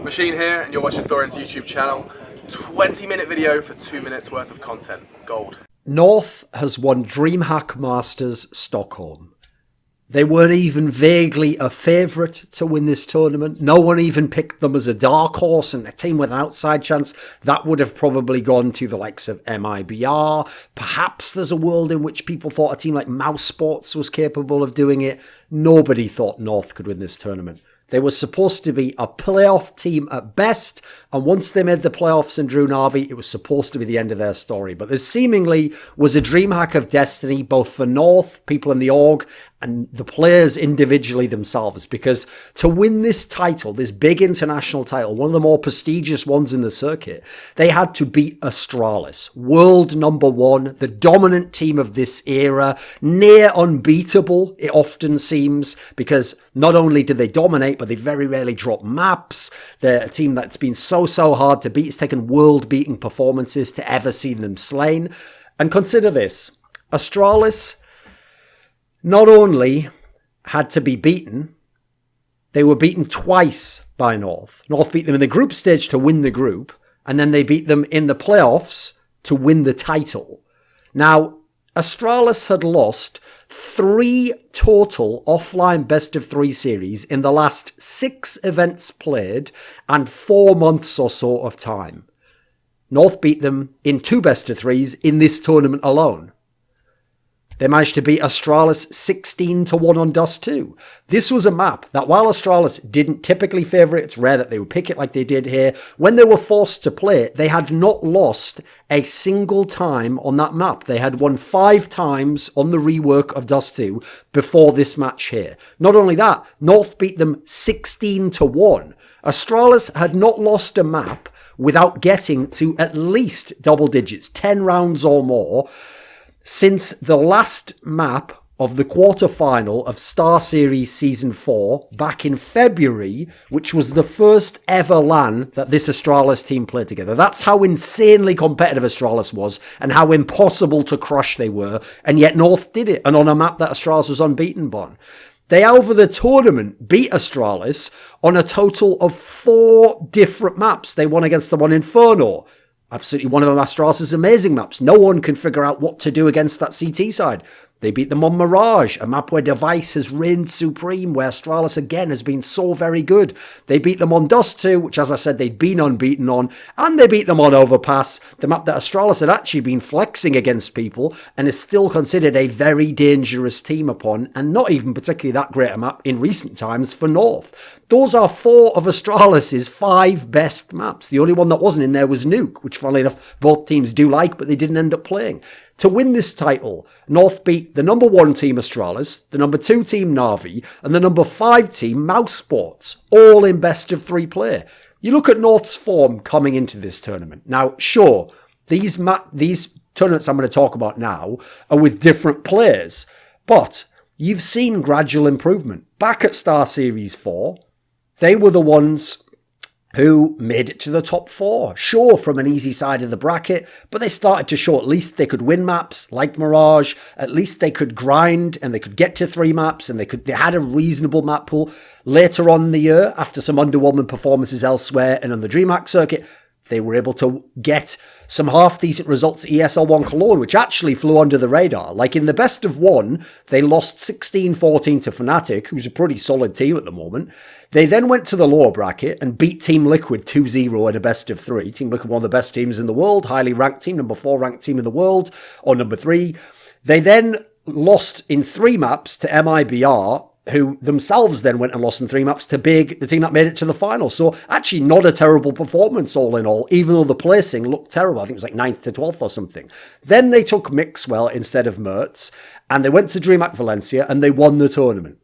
Machine here, and you're watching Thorin's YouTube channel. 20-minute video for 2 minutes worth of content. Gold. North has won Dreamhack Masters Stockholm. They weren't even vaguely a favourite to win this tournament. No one even picked them as a dark horse and a team with an outside chance. That would have probably gone to the likes of MIBR. Perhaps there's a world in which people thought a team like Mouse Sports was capable of doing it. Nobody thought North could win this tournament. They were supposed to be a playoff team at best, and once they made the playoffs and drew Navi, it was supposed to be the end of their story. But there seemingly was a dreamhack of destiny, both for North, people in the org, and the players individually themselves, because to win this title, this big international title, one of the more prestigious ones in the circuit, they had to beat Astralis, world number one, the dominant team of this era, near unbeatable, it often seems, because not only did they dominate, but they very rarely drop maps. They're a team that's been so hard to beat. It's taken world-beating performances to ever see them slain. And consider this, Astralis not only had to be beaten, they were beaten twice by North. North beat them in the group stage to win the group, and then they beat them in the playoffs to win the title. Now, Astralis had lost 3 total offline best-of-3 series in the last 6 events played and 4 months or so of time. North beat them in 2 best-of-3s in this tournament alone. They managed to beat Astralis 16-1 on Dust 2. This was a map that, while Astralis didn't typically favour it, it's rare that they would pick it like they did here, when they were forced to play it, they had not lost a single time on that map. They had won 5 times on the rework of Dust 2 before this match here. Not only that, North beat them 16-1. Astralis had not lost a map without getting to at least double digits, 10 rounds or more, since the last map of the quarterfinal of Star Series Season 4 back in February, which was the first ever LAN that this Astralis team played together. That's how insanely competitive Astralis was and how impossible to crush they were, and yet North did it, and on a map that Astralis was unbeaten on. They, over the tournament, beat Astralis on a total of 4 different maps. They won against the one Inferno. Absolutely one of Astralis' amazing maps. No one can figure out what to do against that CT side. They beat them on Mirage, a map where Device has reigned supreme, where Astralis again has been so very good. They beat them on Dust 2, which, as I said, they'd been unbeaten on, and they beat them on Overpass, the map that Astralis had actually been flexing against people and is still considered a very dangerous team upon, and not even particularly that great a map in recent times for North. Those are 4 of Astralis' 5 best maps. The only one that wasn't in there was Nuke, which, funnily enough, both teams do like, but they didn't end up playing. To win this title, North beat the number 1 team Astralis, the number 2 team Navi, and the number 5 team Mouse Sports, all in best-of-3 play. You look at North's form coming into this tournament. Now, sure, these tournaments I'm going to talk about now are with different players, but you've seen gradual improvement. Back at Star Series 4, they were the ones who made it to the top 4. Sure, from an easy side of the bracket, but they started to show at least they could win maps like Mirage, at least they could grind and they could get to 3 maps and they had a reasonable map pool. Later on in the year, after some underwhelming performances elsewhere and on the DreamHack circuit, they were able to get some half-decent results at ESL1 Cologne, which actually flew under the radar. Like in the best of 1, they lost 16-14 to Fnatic, who's a pretty solid team at the moment. They then went to the lower bracket and beat Team Liquid 2-0 in a best of 3. Team Liquid, one of the best teams in the world, highly ranked team, number 4 ranked team in the world, or number 3. They then lost in 3 maps to MIBR, who themselves then went and lost in 3 maps to Big, the team that made it to the final. So actually not a terrible performance all in all, even though the placing looked terrible. I think it was like 9th to 12th or something. Then they took Mixwell instead of Mertz, and they went to DreamHack Valencia, and they won the tournament.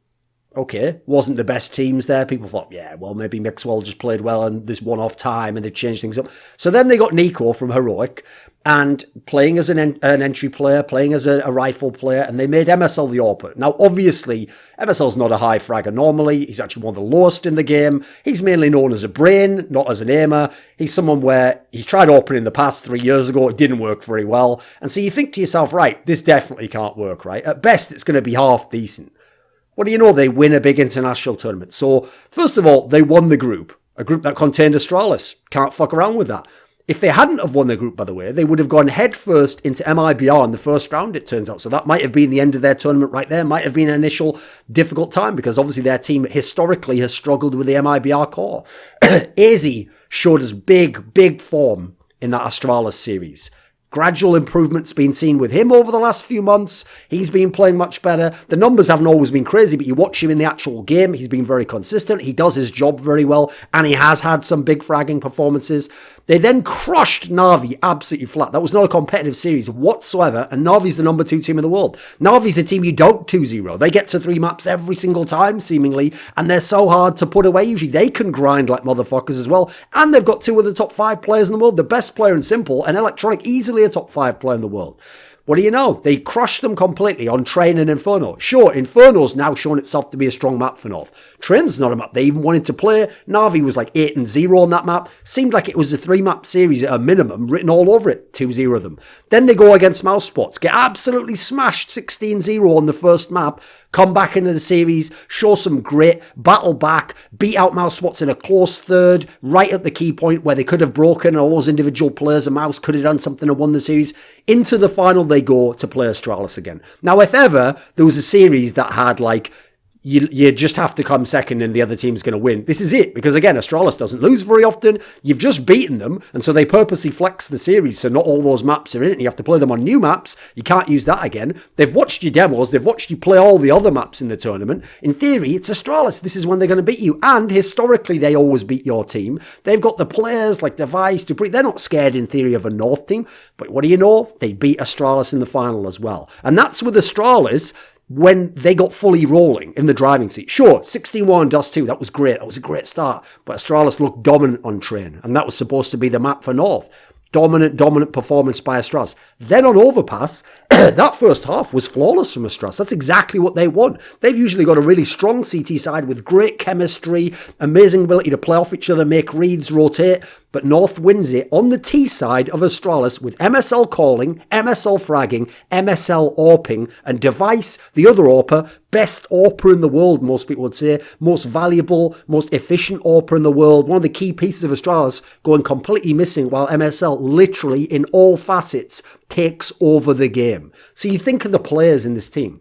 Okay, wasn't the best teams there. People thought, yeah, well, maybe Mixwell just played well and this one-off time and they changed things up. So then they got Nico from Heroic and playing as an entry player, playing as a rifle player, and they made MSL the AWP. Now, obviously, MSL's not a high fragger normally. He's actually one of the lowest in the game. He's mainly known as a brain, not as an aimer. He's someone where he tried AWP in the past 3 years ago. It didn't work very well. And so you think to yourself, right, this definitely can't work, right? At best, it's going to be half decent. What do you know? They win a big international tournament. So, first of all, they won the group. A group that contained Astralis. Can't fuck around with that. If they hadn't have won their group, by the way, they would have gone headfirst into MIBR in the first round, it turns out. So that might have been the end of their tournament right there. Might have been an initial difficult time because obviously their team historically has struggled with the MIBR core. AZ showed us big form in that Astralis series. Gradual improvements been seen with him over the last few months. He's been playing much better. The numbers haven't always been crazy, but you watch him in the actual game. He's been very consistent. He does his job very well, and he has had some big fragging performances. They then crushed Na'Vi absolutely flat. That was not a competitive series whatsoever, and Na'Vi's the number 2 team in the world. Na'Vi's a team you don't 2-0. They get to 3 maps every single time, seemingly, and they're so hard to put away usually. They can grind like motherfuckers as well, and they've got 2 of the top 5 players in the world. The best player in Simple, and Electronic easily a top 5 player in the world. What do you know? They crushed them completely on Train and Inferno. Sure, Inferno's now shown itself to be a strong map for North. Train's not a map they even wanted to play. Na'Vi was like 8-0 on that map. Seemed like it was a 3-map series at a minimum, written all over it. 2-0 them. Then they go against Mouse Spots, get absolutely smashed 16-0 on the first map, come back into the series, show some grit, battle back, beat out Mouse Spots in a close third, right at the key point where they could have broken all those individual players and Mouse could have done something and won the series. Into the final they go to play Astralis again. Now, if ever there was a series that had like, you just have to come second and the other team's going to win. This is it, because again, Astralis doesn't lose very often. You've just beaten them, and so they purposely flex the series so not all those maps are in it, and you have to play them on new maps. You can't use that again. They've watched your demos, they've watched you play all the other maps in the tournament. In theory, it's Astralis. This is when they're going to beat you, and historically, they always beat your team. They've got the players like Device to they're not scared in theory of a North team, but what do you know? They beat Astralis in the final as well. And that's with Astralis when they got fully rolling in the driving seat. Sure, 16-1 Dust 2, that was great. That was a great start. But Astralis looked dominant on Train, and that was supposed to be the map for North. Dominant performance by Astralis. Then on Overpass, that first half was flawless from Astralis. That's exactly what they want. They've usually got a really strong CT side with great chemistry, amazing ability to play off each other, make reads, rotate. But North wins it on the T side of Astralis with MSL calling, MSL fragging, MSL AWPing, and Device, the other AWPer, best AWPer in the world, most people would say, most valuable, most efficient AWPer in the world, one of the key pieces of Astralis going completely missing, while MSL literally in all facets takes over the game. So you think of the players in this team.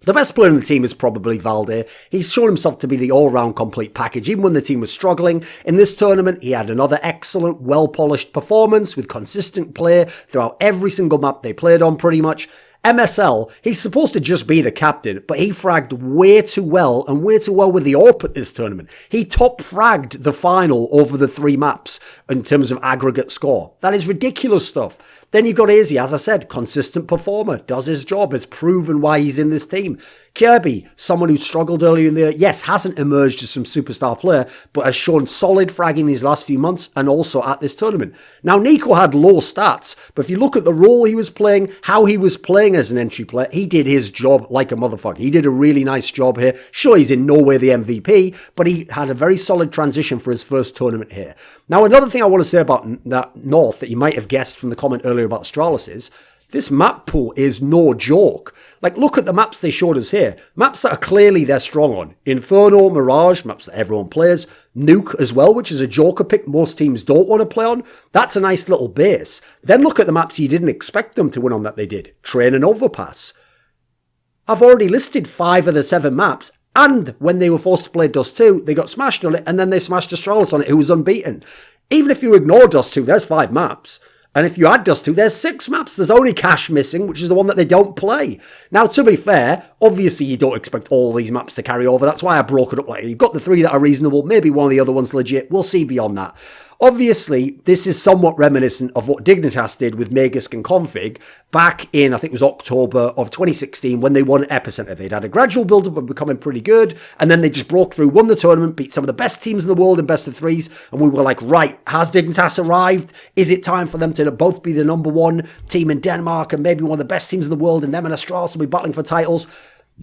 The best player in the team is probably Valde. He's shown himself to be the all-round complete package. Even when the team was struggling in this tournament, he had another excellent, well-polished performance with consistent play throughout every single map they played on pretty much. MSL, he's supposed to just be the captain, but he fragged way too well and way too well with the AWP at this tournament. He top fragged the final over the 3 maps in terms of aggregate score. That is ridiculous stuff. Then you've got Izzy, as I said, consistent performer, does his job, has proven why he's in this team. Kirby, someone who struggled earlier in the year, yes, hasn't emerged as some superstar player, but has shown solid fragging these last few months and also at this tournament. Now, Nico had low stats, but if you look at the role he was playing, how he was playing as an entry player, he did his job like a motherfucker. He did a really nice job here. Sure, he's in no way the MVP, but he had a very solid transition for his first tournament here. Now, another thing I want to say about that North that you might have guessed from the comment earlier about Astralis is, this map pool is no joke. Like, look at the maps they showed us here. Maps that are clearly they're strong on. Inferno, Mirage, maps that everyone plays. Nuke as well, which is a joker pick most teams don't want to play on. That's a nice little base. Then look at the maps you didn't expect them to win on that they did. Train and Overpass. I've already listed 5 of the 7 maps. And when they were forced to play Dust 2, they got smashed on it, and then they smashed Astralis on it, who was unbeaten. Even if you ignore Dust 2, there's 5 maps. And if you add Dust 2, there's 6 maps. There's only Cash missing, which is the one that they don't play. Now, to be fair, obviously you don't expect all these maps to carry over. That's why I broke it up like that. You've got the 3 that are reasonable. Maybe one of the other ones legit. We'll see beyond that. Obviously, this is somewhat reminiscent of what Dignitas did with Magisk and Config back in, I think it was October of 2016 when they won Epicenter. They'd had a gradual build-up of becoming pretty good, and then they just broke through, won the tournament, beat some of the best teams in the world in best of 3s, and we were like, right, has Dignitas arrived? Is it time for them to both be the number 1 team in Denmark and maybe one of the best teams in the world, and them and Astralis will be battling for titles?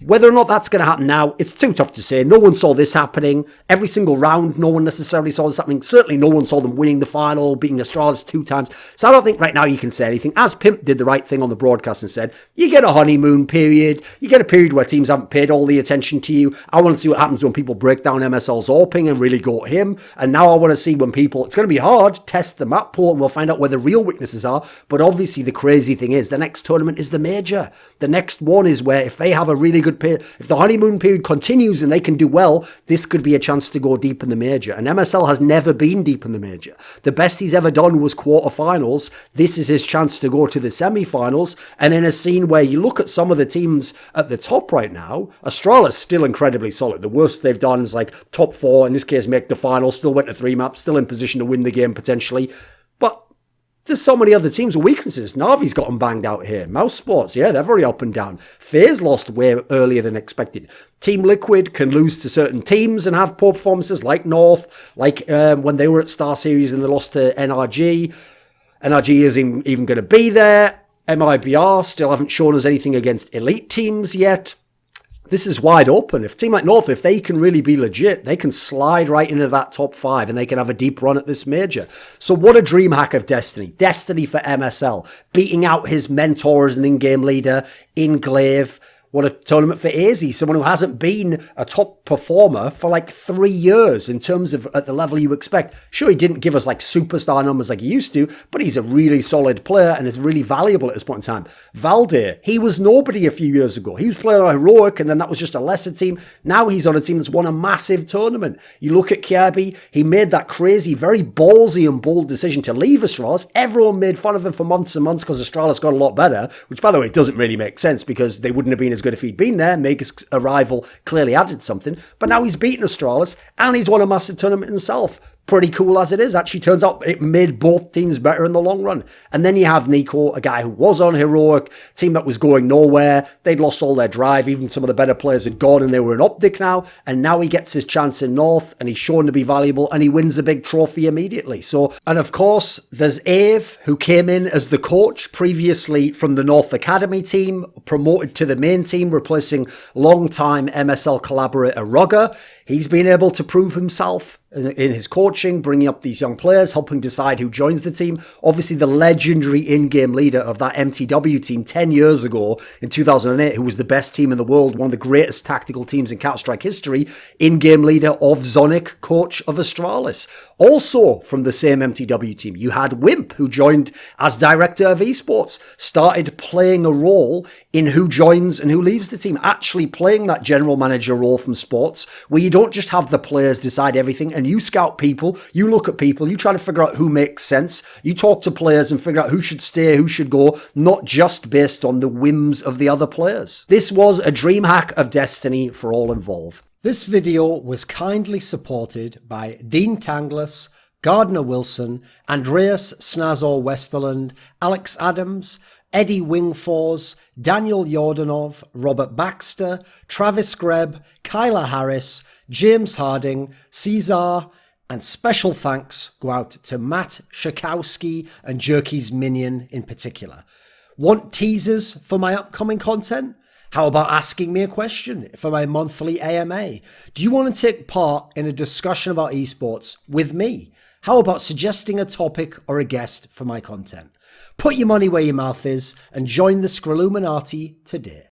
Whether or not that's going to happen now, it's too tough to say. No one saw this happening. Every single round, no one necessarily saw this happening. Certainly no one saw them winning the final, beating Astralis 2 times. So I don't think right now you can say anything. As Pimp did the right thing on the broadcast and said, you get a honeymoon period. You get a period where teams haven't paid all the attention to you. I want to see what happens when people break down MSL's AWPing and really go at him. And now I want to see when people, it's going to be hard, test the map pool, and we'll find out where the real weaknesses are. But obviously the crazy thing is the next tournament is the major. The next one is where if they have a really good period, if the honeymoon period continues and they can do well, this could be a chance to go deep in the major. And MSL has never been deep in the major. The best he's ever done was quarterfinals. This is his chance to go to the semi-finals. And in a scene where you look at some of the teams at the top right now, Astralis still incredibly solid. The worst they've done is like top 4, in this case make the final, still went to 3 maps, still in position to win the game potentially. But there's so many other teams with weaknesses. Navi's got them banged out here. Mouse Sports, yeah, they're very up and down. FaZe lost way earlier than expected. Team Liquid can lose to certain teams and have poor performances like North, like when they were at Star Series and they lost to NRG. NRG isn't even going to be there. MIBR still haven't shown us anything against elite teams yet. This is wide open. If a team like North, if they can really be legit, they can slide right into that top 5 and they can have a deep run at this major. So what a dream hack of Destiny. Destiny for MSL. Beating out his mentor as an in-game leader in Glaive. What a tournament for AZ, someone who hasn't been a top performer for like 3 years in terms of at the level you expect. Sure, he didn't give us like superstar numbers like he used to, but he's a really solid player and is really valuable at this point in time. Valdir, he was nobody a few years ago. He was playing on Heroic and then that was just a lesser team. Now he's on a team that's won a massive tournament. You look at Kirby, he made that crazy, very ballsy and bold decision to leave Astralis. Everyone made fun of him for months and months because Astralis got a lot better, which by the way doesn't really make sense because they wouldn't have been as good if he'd been there. Maker's arrival clearly added something, but now he's beaten Astralis and he's won a massive tournament himself. Pretty cool as it is. Actually turns out it made both teams better in the long run. And then you have Nico, a guy who was on Heroic, team that was going nowhere. They'd lost all their drive. Even some of the better players had gone and they were in Optic now. And now he gets his chance in North and he's shown to be valuable and he wins a big trophy immediately. So, and of course, there's Ave, who came in as the coach previously from the North Academy team, promoted to the main team, replacing long-time MSL collaborator Rugger. He's been able to prove himself in his coaching, bringing up these young players, helping decide who joins the team. Obviously, the legendary in-game leader of that MTW team 10 years ago in 2008, who was the best team in the world, one of the greatest tactical teams in Counter-Strike history, in-game leader of Zonic, coach of Astralis. Also from the same MTW team, you had Wimp, who joined as director of esports, started playing a role in who joins and who leaves the team, actually playing that general manager role from sports, where you don't just have the players decide everything and you scout people, you look at people, you try to figure out who makes sense, you talk to players and figure out who should stay, who should go, not just based on the whims of the other players. This was a dream hack of Destiny for all involved. This video was kindly supported by Dean Tanglis, Gardner Wilson, Andreas Snazore Westerlund, Alex Adams, Eddie Wingfors, Daniel Yordanov, Robert Baxter, Travis Greb, Kyla Harris, James Harding, Caesar, and special thanks go out to Matt Shakowski and Jerky's Minion in particular. Want teasers for my upcoming content? How about asking me a question for my monthly AMA? Do you want to take part in a discussion about esports with me? How about suggesting a topic or a guest for my content? Put your money where your mouth is and join the Scrilluminati today.